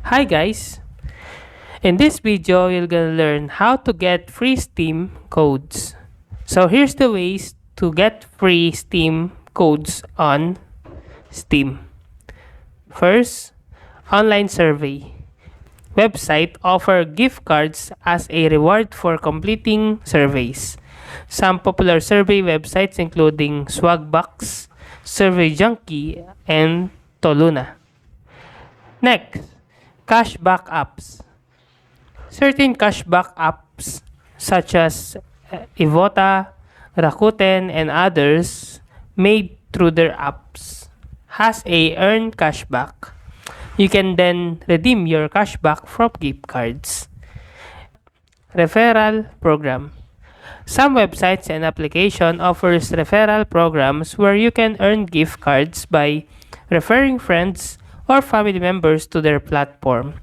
Hi guys! In this video, you're gonna learn how to get free Steam codes. So here's the ways to get free Steam codes on Steam. First, online survey. Website offer gift cards as a reward for completing surveys. Some popular survey websites including Swagbucks, Survey Junkie, and Toluna. Next, cashback apps. Certain cashback apps such as Ivota, Rakuten, and others made through their apps has a earn cashback. You can then redeem your cashback from gift cards. Referral program. Some websites and application offers referral programs where you can earn gift cards by referring friends or family members to their platform.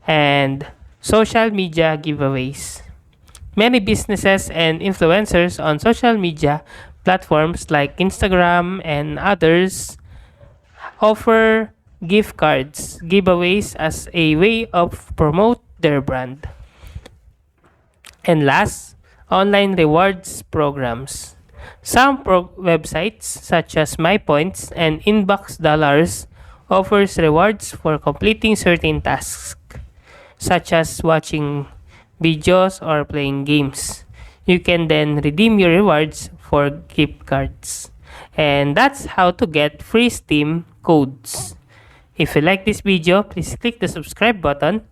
And social media giveaways. Many businesses and influencers on social media platforms like Instagram and others offer gift cards giveaways as a way of promote their brand. And last, online rewards programs. Some websites such as MyPoints and Inbox Dollars offers rewards for completing certain tasks such as watching videos or playing games. You can then redeem your rewards for gift cards. And that's how to get free Steam codes. If you like this video, please click the subscribe button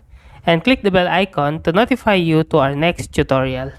and click the bell icon to notify you to our next tutorial.